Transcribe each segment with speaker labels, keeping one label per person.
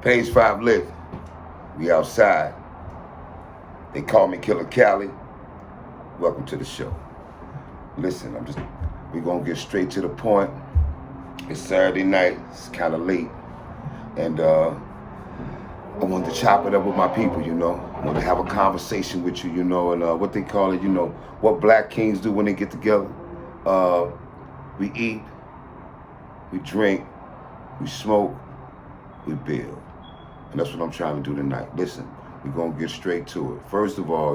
Speaker 1: Page 5 lit. We outside. They call me Killer Cali. Welcome to the show. Listen, we're gonna get straight to the point. It's Saturday night, it's kind of late. And I wanted to chop it up with my people, I want to have a conversation with you, and what they call it, what black kings do when they get together. We eat, we drink, we smoke, we build. And that's what I'm trying to do tonight. Listen, we're going to get straight to it. First of all,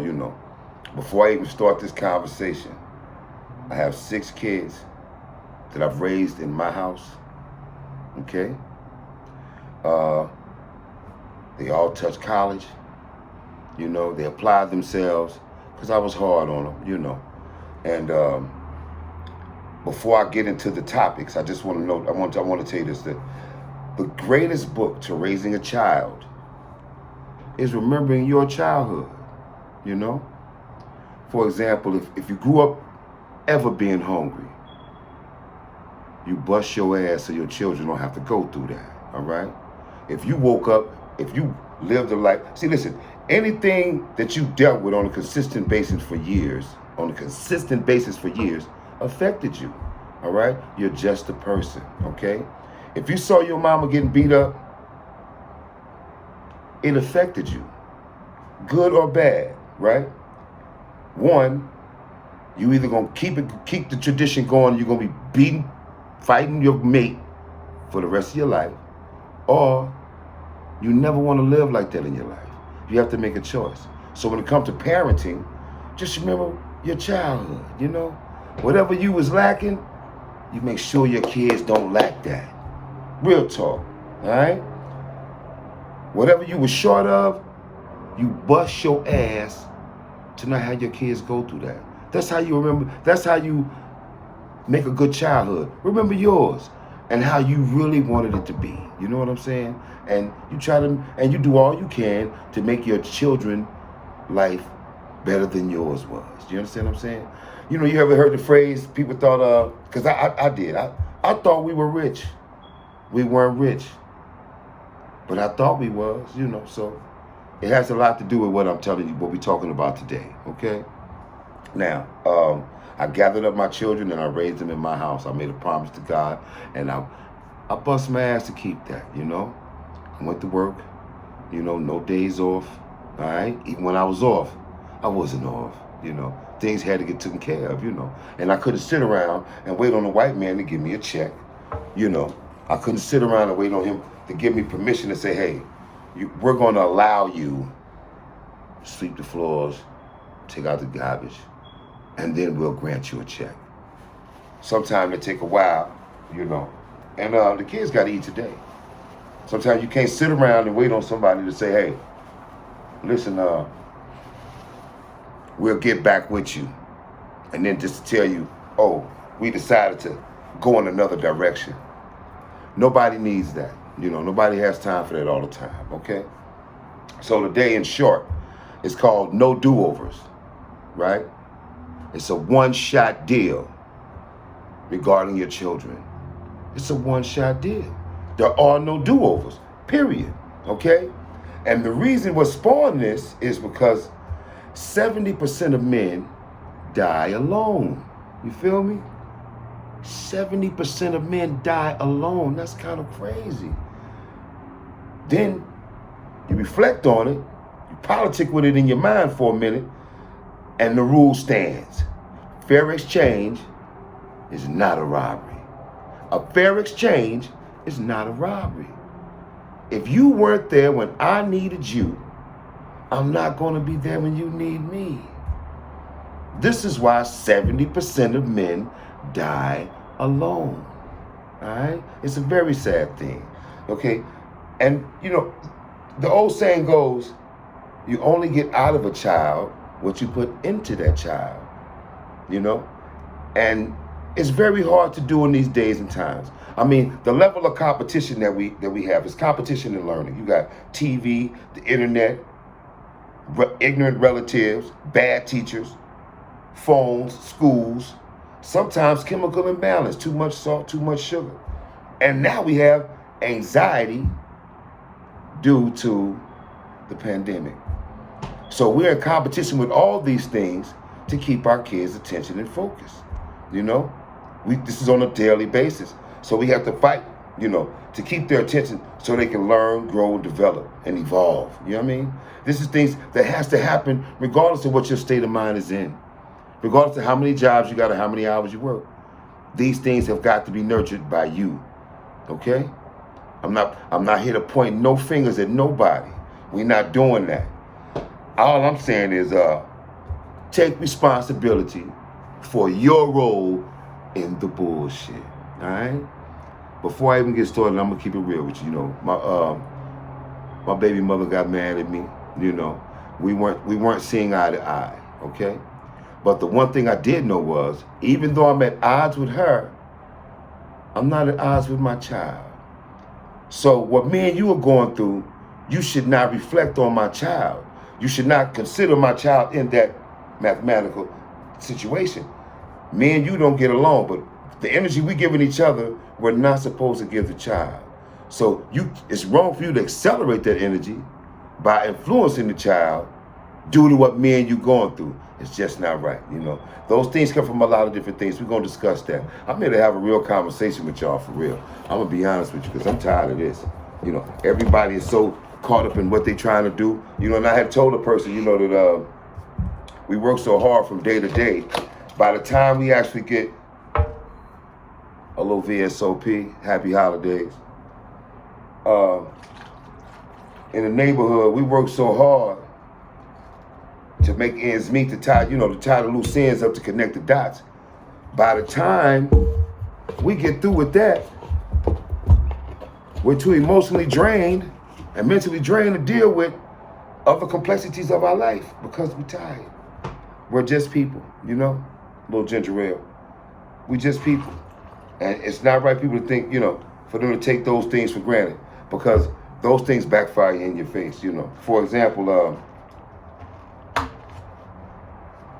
Speaker 1: before I even start this conversation, I have 6 kids that I've raised in my house, okay? They all touch college, they applied themselves because I was hard on them, And before I get into the topics, I just want to note, I want to tell you this, that the greatest book to raising a child is remembering your childhood, For example, if you grew up ever being hungry, you bust your ass so your children don't have to go through that, all right? If you woke up, if you lived a life, see, listen, anything that you dealt with on a consistent basis for years, affected you, all right? You're just a person, okay? If you saw your mama getting beat up, it affected you, good or bad, right? One, you either gonna keep the tradition going, you're gonna be fighting your mate for the rest of your life, or you never want to live like that in your life. You have to make a choice. So when it comes to parenting, just remember your childhood, Whatever you was lacking, you make sure your kids don't lack that. Real talk, all right? Whatever you was short of, you bust your ass to not have your kids go through that. That's how you remember, that's how you make a good childhood. Remember yours and how you really wanted it to be. You know what I'm saying? And you do all you can to make your children's life better than yours was. Do you understand what I'm saying? You ever heard the phrase, people thought, because I did. I thought we were rich. We weren't rich. But I thought we was, so it has a lot to do with what I'm telling you, what we're talking about today, okay? Now, I gathered up my children and I raised them in my house. I made a promise to God, and I bust my ass to keep that, I went to work, no days off, all right? Even when I was off, I wasn't off, Things had to get taken care of, And I couldn't sit around and wait on a white man to give me a check, I couldn't sit around and wait on him to give me permission to say, hey, we're going to allow you to sweep the floors, take out the garbage, and then we'll grant you a check. Sometimes it take a while, and the kids got to eat today. Sometimes you can't sit around and wait on somebody to say, hey, listen, we'll get back with you. And then just to tell you, oh, we decided to go in another direction. Nobody needs that. Nobody has time for that all the time, okay? So today, in short, it's called No Do-Overs, right? It's a one-shot deal regarding your children. It's a one-shot deal. There are no do-overs, period, okay? And the reason what spawned this is because 70% of men die alone. You feel me? 70% of men die alone. That's kind of crazy. Then you reflect on it, you politic with it in your mind for a minute, and the rule stands. Fair exchange is not a robbery. A fair exchange is not a robbery. If you weren't there when I needed you, I'm not going to be there when you need me. This is why 70% of men die alone. All right? It's a very sad thing. Okay? And, the old saying goes, you only get out of a child what you put into that child. And it's very hard to do in these days and times. I mean, the level of competition that we have is competition in learning. You got TV, the internet, ignorant relatives, bad teachers, phones, schools, sometimes chemical imbalance, too much salt, too much sugar. And now we have anxiety, due to the pandemic. So we're in competition with all these things to keep our kids' attention and focus. You know, this is on a daily basis. So we have to fight, to keep their attention so they can learn, grow, and develop and evolve. You know what I mean? This is things that has to happen regardless of what your state of mind is in. Regardless of how many jobs you got or how many hours you work. These things have got to be nurtured by you. Okay? I'm not here to point no fingers at nobody. We're not doing that. All I'm saying is take responsibility for your role in the bullshit. All right? Before I even get started, I'm gonna keep it real with you. My baby mother got mad at me. We weren't seeing eye to eye. Okay? But the one thing I did know was, even though I'm at odds with her, I'm not at odds with my child. So what me and you are going through, you should not reflect on my child. You should not consider my child in that mathematical situation. Me and you don't get along, but the energy we giving each other, we're not supposed to give the child. So it's wrong for you to accelerate that energy by influencing the child due to what me and you going through. It's just not right, Those things come from a lot of different things. We're going to discuss that. I'm here to have a real conversation with y'all for real. I'm going to be honest with you because I'm tired of this. Everybody is so caught up in what they're trying to do. And I had told a person, that we work so hard from day to day. By the time we actually get a little VSOP, happy holidays, in the neighborhood, we work so hard to make ends meet, to tie the loose ends up, to connect the dots. By the time we get through with that, we're too emotionally drained and mentally drained to deal with other complexities of our life because we're tired. We're just people, little ginger ale. We just people. And it's not right people to think, for them to take those things for granted because those things backfire in your face, For example,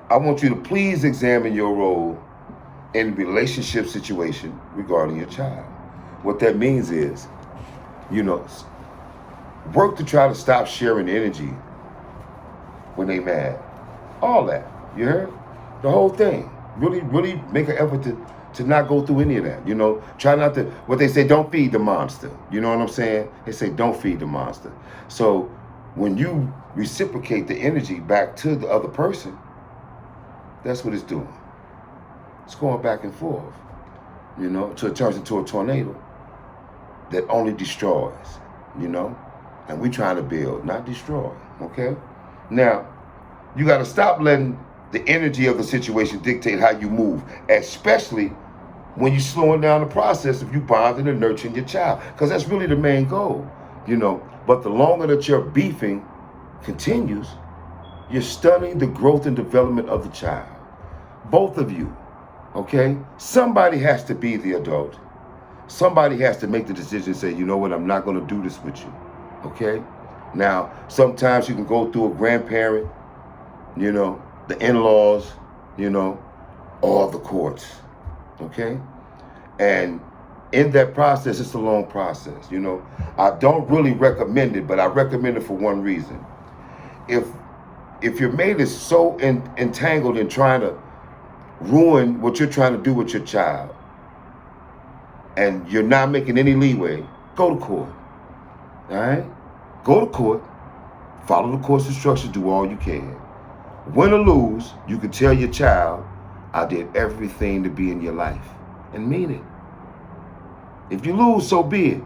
Speaker 1: I want you to please examine your role in relationship situation regarding your child. What that means is, work to try to stop sharing energy when they mad. All that, you heard? The whole thing. Really, really make an effort to not go through any of that, Try not to, what they say, don't feed the monster. You know what I'm saying? They say, don't feed the monster. So when you reciprocate the energy back to the other person, that's what it's doing. It's going back and forth, till it turns into a tornado that only destroys, And we trying to build, not destroy, okay? Now, you got to stop letting the energy of the situation dictate how you move, especially when you're slowing down the process of you bonding and nurturing your child, because that's really the main goal, But the longer that your beefing continues, you're stunning the growth and development of the child. Both of you, okay? Somebody has to be the adult. Somebody has to make the decision and say, you know what, I'm not going to do this with you, okay? Now, sometimes you can go through a grandparent, the in-laws, or the courts, okay? And in that process, it's a long process, I don't really recommend it, but I recommend it for one reason. If your mate is so entangled in trying to ruin what you're trying to do with your child, and you're not making any leeway, go to court. All right? Go to court, follow the court's instructions, do all you can. Win or lose, you can tell your child, I did everything to be in your life, and mean it. If you lose, so be it.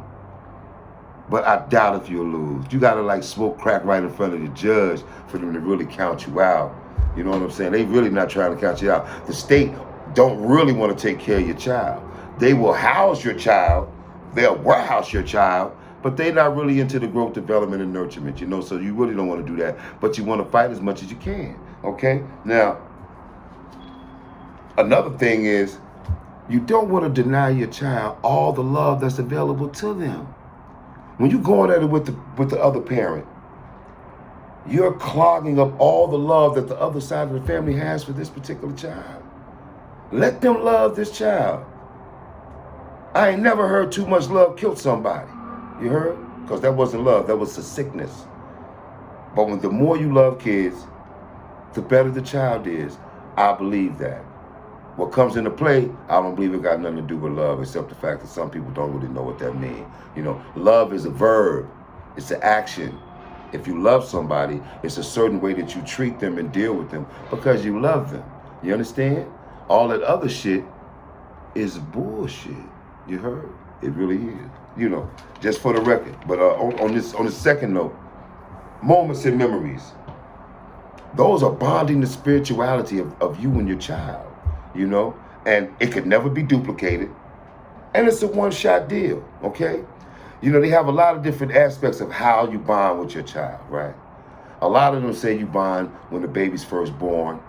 Speaker 1: But I doubt if you'll lose. You gotta smoke crack right in front of the judge for them to really count you out. You know what I'm saying? They really not trying to count you out. The state don't really want to take care of your child. They will house your child, they'll warehouse your child, but they're not really into the growth, development, and nurturement, so you really don't want to do that. But you want to fight as much as you can, okay? Now, another thing is, you don't want to deny your child all the love that's available to them. When you go at it with the other parent, you're clogging up all the love that the other side of the family has for this particular child. Let them love this child. I ain't never heard too much love killed somebody. You heard? because that wasn't love. That was a sickness. But when the more you love kids, the better the child is. I believe that. What comes into play, I don't believe it got nothing to do with love, except the fact that some people don't really know what that means. You know, love is a verb. It's an action. If you love somebody, it's a certain way that you treat them and deal with them because you love them. You understand? All that other shit is bullshit. You heard? It really is. You know, just for the record. But on the second note, moments and memories. Those are bonding the spirituality of you and your child. You know, and it could never be duplicated. And it's a one-shot deal, okay? You know, they have a lot of different aspects of how you bond with your child, right? A lot of them say you bond when the baby's first born.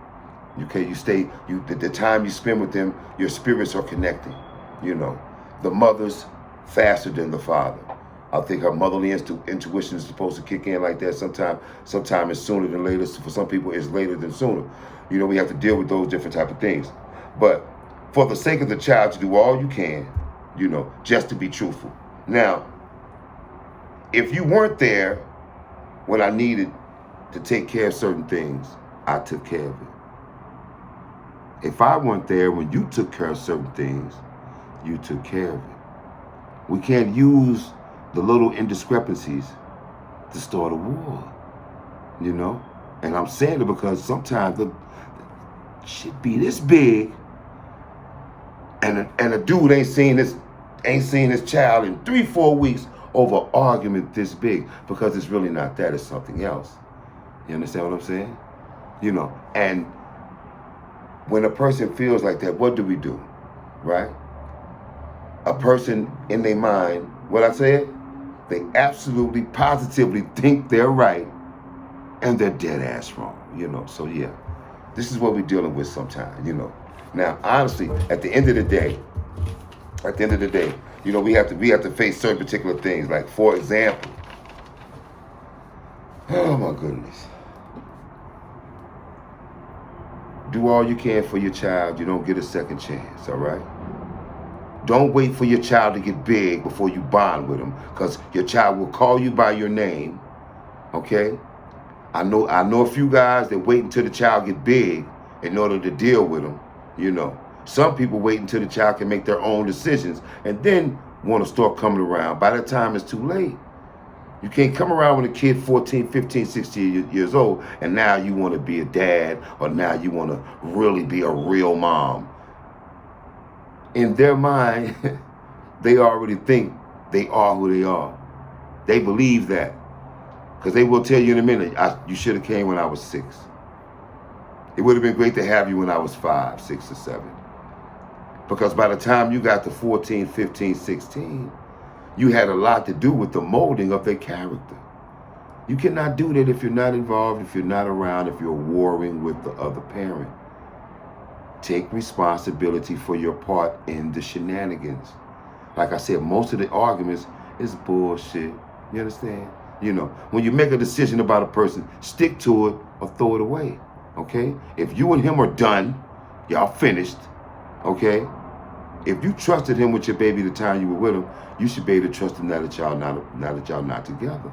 Speaker 1: Okay, the time you spend with them, your spirits are connecting. You know, the mother's faster than the father. I think her motherly intuition is supposed to kick in like that. Sometimes it's sooner than later. For some people, it's later than sooner. You know, we have to deal with those different type of things. But for the sake of the child, to do all you can, you know, just to be truthful. Now, if you weren't there when I needed to take care of certain things, I took care of it. If I weren't there when you took care of certain things, you took care of it. We can't use the little indiscrepancies to start a war, you know? And I'm saying it because sometimes the shit be this big, and a dude ain't seen his child in 3-4 weeks over an argument this big, because it's really not that, it's something else. You understand what I'm saying? You know, and when a person feels like that, what do we do, right? A person in their mind, what I said, they absolutely, positively think they're right, and they're dead ass wrong, you know. So yeah, this is what we're dealing with sometimes, you know. Now, honestly, at the end of the day, you know, we have to face certain particular things. Like, for example, oh my goodness, do all you can for your child. You don't get a second chance, all right? Don't wait for your child to get big before you bond with them, because your child will call you by your name, okay? I know a few guys that wait until the child get big in order to deal with them, you know. Some people wait until the child can make their own decisions and then want to start coming around. By that time, it's too late. You can't come around with a kid 14, 15, 16 years old and now you want to be a dad, or now you want to really be a real mom. In their mind, they already think they are who they are. They believe that. Because they will tell you in a minute, you should have came when I was 6. It would have been great to have you when I was 5, 6, or 7. Because by the time you got to 14, 15, 16, you had a lot to do with the molding of their character. You cannot do that if you're not involved, if you're not around, if you're warring with the other parent. Take responsibility for your part in the shenanigans. Like I said, most of the arguments is bullshit. You understand? You know, when you make a decision about a person, stick to it or throw it away. Okay? If you and him are done, y'all finished. Okay? If you trusted him with your baby the time you were with him, you should be able to trust him now that y'all not together.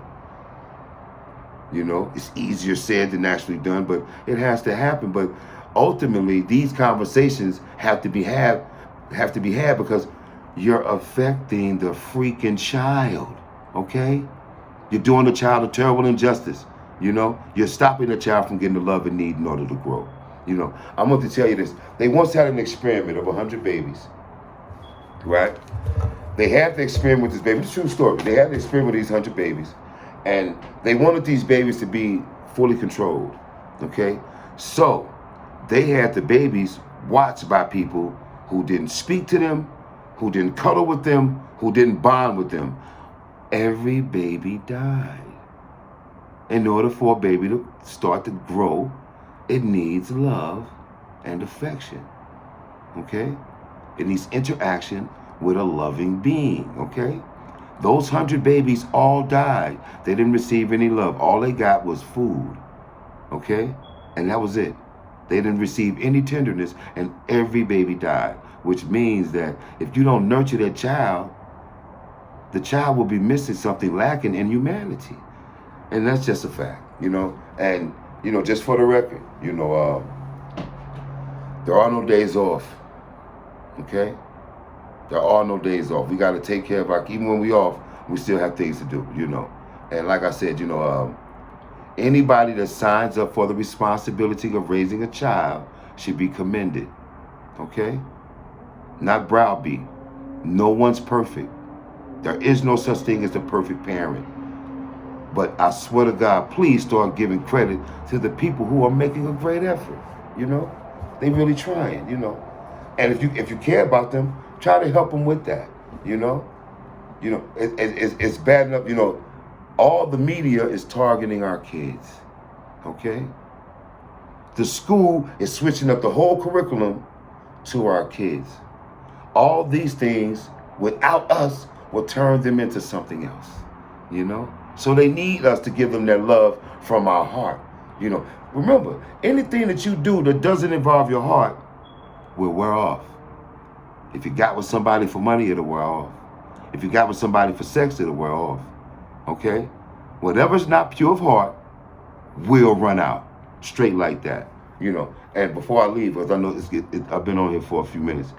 Speaker 1: You know, it's easier said than actually done, but it has to happen. But ultimately, these conversations have to be had because you're affecting the freaking child. Okay? You're doing the child a terrible injustice. You know, you're stopping the child from getting the love it needs in order to grow. You know, I want to tell you this. They once had an experiment of 100 babies, right? They had the experiment with this baby. It's a true story. They had the experiment with these 100 babies, and they wanted these babies to be fully controlled, okay? So they had the babies watched by people who didn't speak to them, who didn't cuddle with them, who didn't bond with them. Every baby died. In order for a baby to start to grow, it needs love and affection, okay? It needs interaction with a loving being, okay? Those 100 babies all died. They didn't receive any love. All they got was food, okay? And that was it. They didn't receive any tenderness, and every baby died, which means that if you don't nurture that child, the child will be missing something lacking in humanity. And that's just a fact, you know. And, you know, just for the record, you know, there are no days off, okay? There are no days off. We got to take care of our, even when we off, we still have things to do, you know. And like I said, you know, anybody that signs up for the responsibility of raising a child should be commended, okay? Not browbeat. No one's perfect. There is no such thing as the perfect parent. But I swear to God, please start giving credit to the people who are making a great effort, you know? They really trying, you know? And if you care about them, try to help them with that, you know? You know, it's bad enough, you know, all the media is targeting our kids, okay? The school is switching up the whole curriculum to our kids. All these things, without us, will turn them into something else, you know? So they need us to give them their love from our heart, you know? Remember, anything that you do that doesn't involve your heart will wear off. If you got with somebody for money, it'll wear off. If you got with somebody for sex, it'll wear off, okay? Whatever's not pure of heart will run out, straight like that, you know? And before I leave, because I know I've been on here for a few minutes,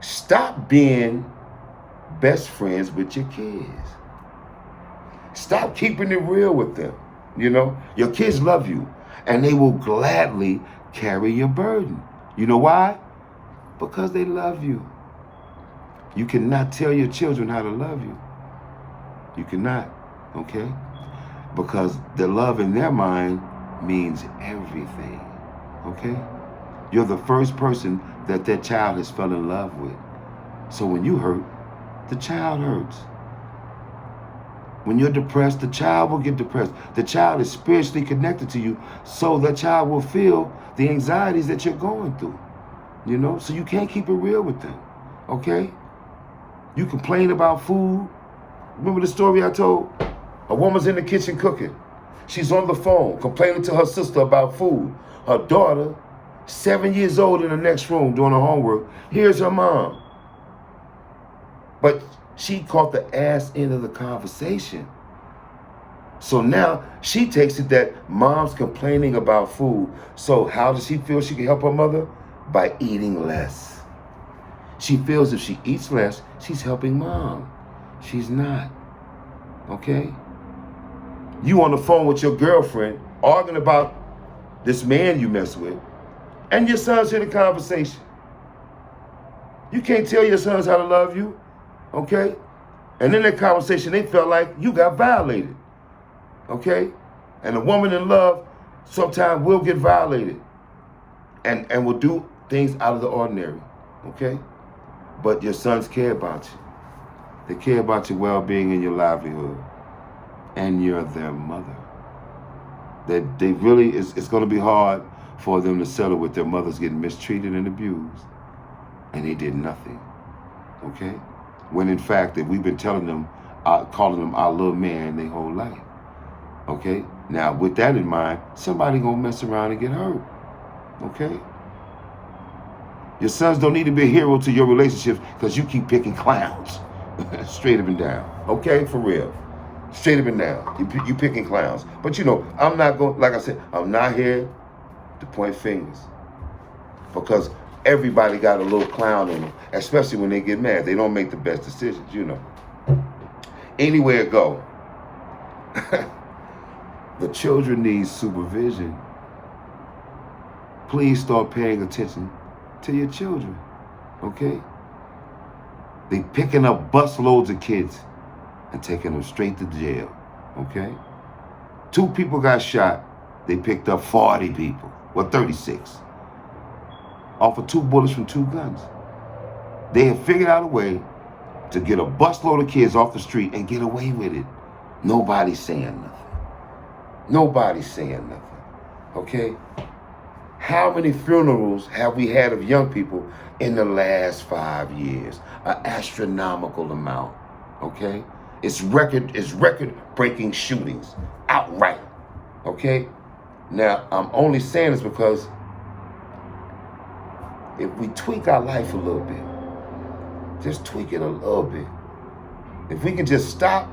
Speaker 1: stop being best friends with your kids. Stop keeping it real with them, you know? Your kids love you, and they will gladly carry your burden. You know why? Because they love you. You cannot tell your children how to love you. You cannot, okay? Because the love in their mind means everything, okay? You're the first person that child has fell in love with. So when you hurt, the child hurts. When you're depressed, the child will get depressed. The child is spiritually connected to you, so the child will feel the anxieties that you're going through, you know? So you can't keep it real with them, okay? You complain about food. Remember the story I told? A woman's in the kitchen cooking. She's on the phone complaining to her sister about food. Her daughter, 7 years old, in the next room doing her homework, here's her mom. But she caught the ass end of the conversation. So now she takes it that mom's complaining about food. So how does she feel she can help her mother? By eating less. She feels if she eats less, she's helping mom. She's not, okay? You on the phone with your girlfriend arguing about this man you mess with, and your son's in the conversation. You can't tell your sons how to love you, okay? And in that conversation, they felt like you got violated, okay? And a woman in love sometimes will get violated and will do things out of the ordinary, okay? But your sons care about you. They care about your well-being and your livelihood. And you're their mother. They really, it's going to be hard for them to settle with their mothers getting mistreated and abused. And they did nothing, okay? When in fact, that we've been telling them, calling them our little man their whole life, okay? Now, with that in mind, somebody going to mess around and get hurt, okay? Your sons don't need to be a hero to your relationships because you keep picking clowns. Straight up and down. Okay? For real. Straight up and down. You picking clowns. But you know, I'm not going, like I said, I'm not here to point fingers. Because everybody got a little clown in them. Especially when they get mad. They don't make the best decisions, you know. Anywhere it go. The children need supervision. Please start paying attention to your children, okay? They picking up busloads of kids and taking them straight to jail, okay? 2 people got shot. They picked up 40 people, well, 36, off of 2 bullets from 2 guns. They have figured out a way to get a busload of kids off the street and get away with it. Nobody's saying nothing. Nobody's saying nothing, okay? How many funerals have we had of young people in the last 5 years? An astronomical amount, okay? It's record-breaking shootings, outright, okay? Now, I'm only saying this because if we tweak our life a little bit, just tweak it a little bit, If we can just stop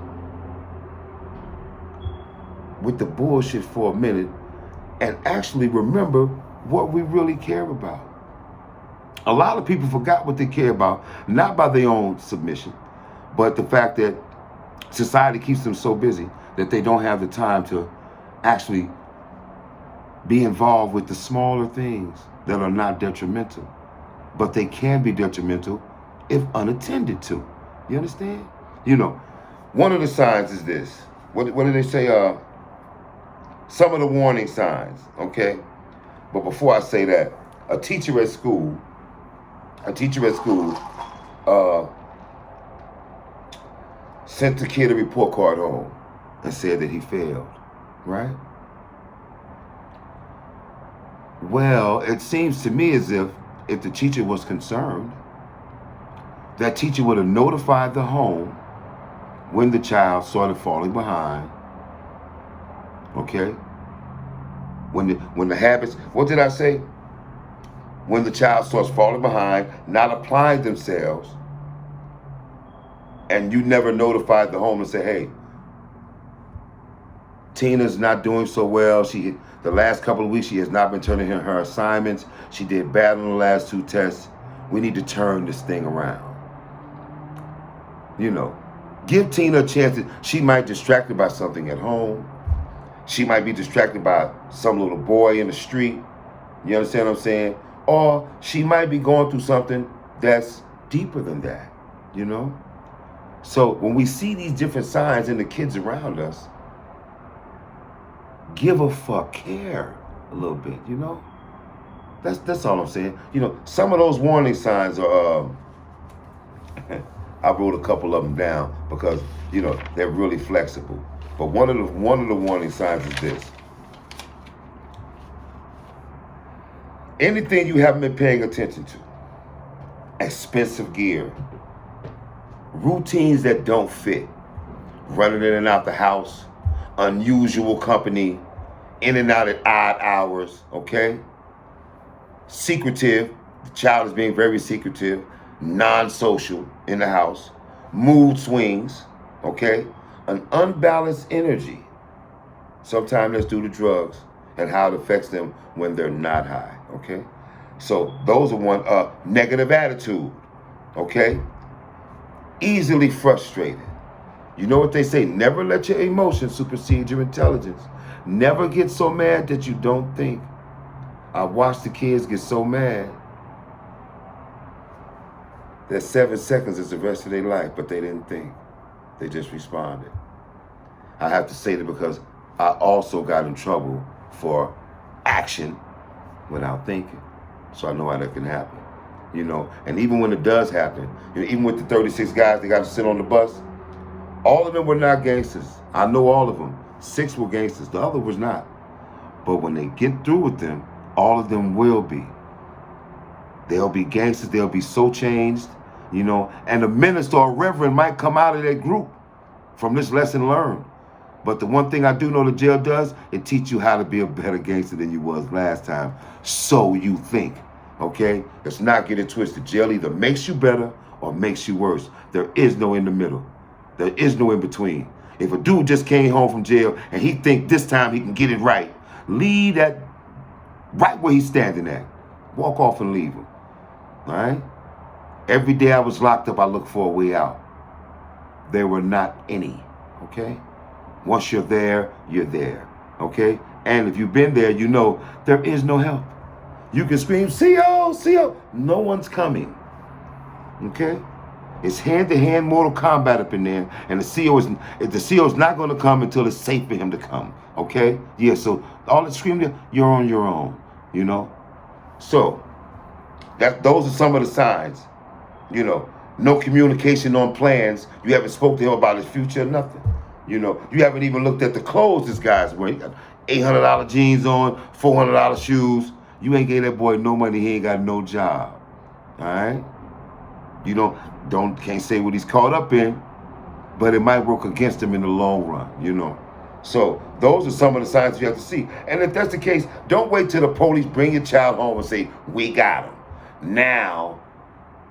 Speaker 1: with the bullshit for a minute and actually remember what we really care about. A lot of people forgot what they care about, not by their own submission, but the fact that society keeps them so busy that they don't have the time to actually be involved with the smaller things that are not detrimental. But they can be detrimental if unattended to. You understand? You know, one of the signs is this. What do they say? Some of the warning signs, okay? But before I say that, a teacher at school sent the kid a report card home and said that he failed, right? Well, it seems to me as if the teacher was concerned, that teacher would have notified the home when the child started falling behind, okay? When the habits, what did I say? When the child starts falling behind, not applying themselves, and you never notified the home and say, hey, Tina's not doing so well. The last couple of weeks, she has not been turning in her assignments. She did bad on the last 2 tests. We need to turn this thing around. You know, give Tina a chance. She might be distracted by something at home. She might be distracted by some little boy in the street. You understand what I'm saying? Or she might be going through something that's deeper than that, you know? So when we see these different signs in the kids around us, give a fuck, care a little bit, you know? That's all I'm saying. You know, some of those warning signs are, I wrote a couple of them down because, you know, they're really flexible. But one of the warning signs is this. Anything you haven't been paying attention to, expensive gear, routines that don't fit, running in and out the house, unusual company, in and out at odd hours, okay? Secretive, the child is being very secretive, non-social in the house, mood swings, okay? An unbalanced energy. Sometimes that's due to drugs and how it affects them when they're not high, okay? So those are one, negative attitude, okay? Easily frustrated. You know what they say, never let your emotions supersede your intelligence. Never get so mad that you don't think. I watched the kids get so mad that 7 seconds is the rest of their life, but they didn't think. They just responded. I have to say that because I also got in trouble for action without thinking. So I know how that can happen, you know. And even when it does happen, you know, even with the 36 guys that got to sit on the bus, all of them were not gangsters. I know all of them. 6 were gangsters. The other was not. But when they get through with them, all of them will be. They'll be gangsters. They'll be so changed, you know. And a minister or reverend might come out of that group from this lesson learned. But the one thing I do know the jail does, it teaches you how to be a better gangster than you was last time. So you think, okay? Let's not get it twisted. Jail either makes you better or makes you worse. There is no in the middle. There is no in between. If a dude just came home from jail and he think this time he can get it right, leave that right where he's standing at. Walk off and leave him, all right? Every day I was locked up, I looked for a way out. There were not any, okay? Once you're there, okay? And if you've been there, you know there is no help. You can scream, CO, CO. No one's coming, okay? It's hand-to-hand Mortal Kombat up in there, and the CO is not going to come until it's safe for him to come, okay? Yeah, so all the screaming, you're on your own, you know? So, those are some of the signs, you know. No communication on plans. You haven't spoke to him about his future, nothing. You know, you haven't even looked at the clothes this guy's wearing. He got $800 jeans on, $400 shoes. You ain't gave that boy no money, he ain't got no job, all right? You can't say what he's caught up in, but it might work against him in the long run, you know. So those are some of the signs you have to see. And if that's the case, don't wait till the police bring your child home and say, we got him. Now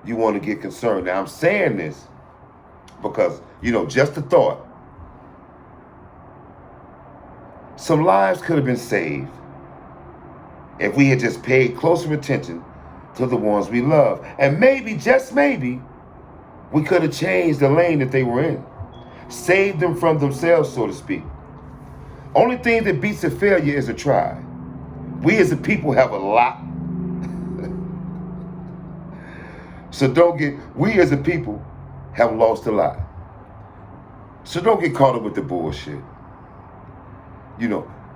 Speaker 1: you want to get concerned. Now I'm saying this because, just a thought. Some lives could have been saved if we had just paid closer attention to the ones we love. And maybe, just maybe, we could have changed the lane that they were in. Saved them from themselves, so to speak. Only thing that beats a failure is a try. We as a people have a lot. We as a people have lost a lot. So don't get caught up with the bullshit.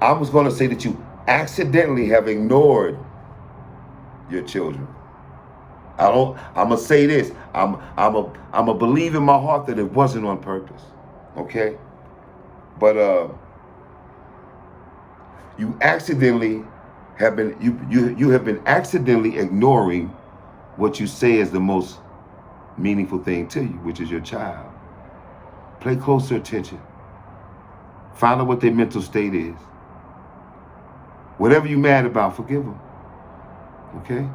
Speaker 1: I was going to say that you accidentally have ignored your children. I'm going to say this. I'm a believe in my heart that it wasn't on purpose. Okay? But you accidentally have been you have been accidentally ignoring what you say is the most meaningful thing to you, which is your child. Pay closer attention. Find out what their mental state is. Whatever you're mad about, forgive them. Okay?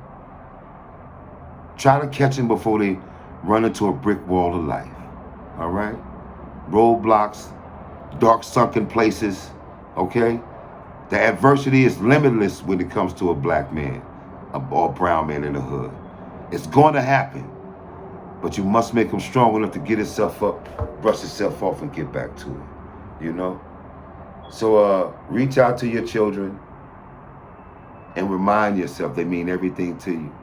Speaker 1: Try to catch them before they run into a brick wall of life. All right? Roadblocks, dark sunken places. Okay? The adversity is limitless when it comes to a black man or a brown man in the hood. It's going to happen. But you must make him strong enough to get himself up, brush himself off, and get back to it. So reach out to your children and remind yourself they mean everything to you.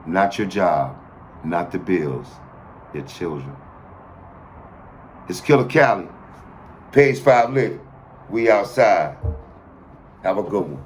Speaker 1: Not your job, not the bills, your children. It's Killer Cali. Page 5 lit. We outside. Have a good one.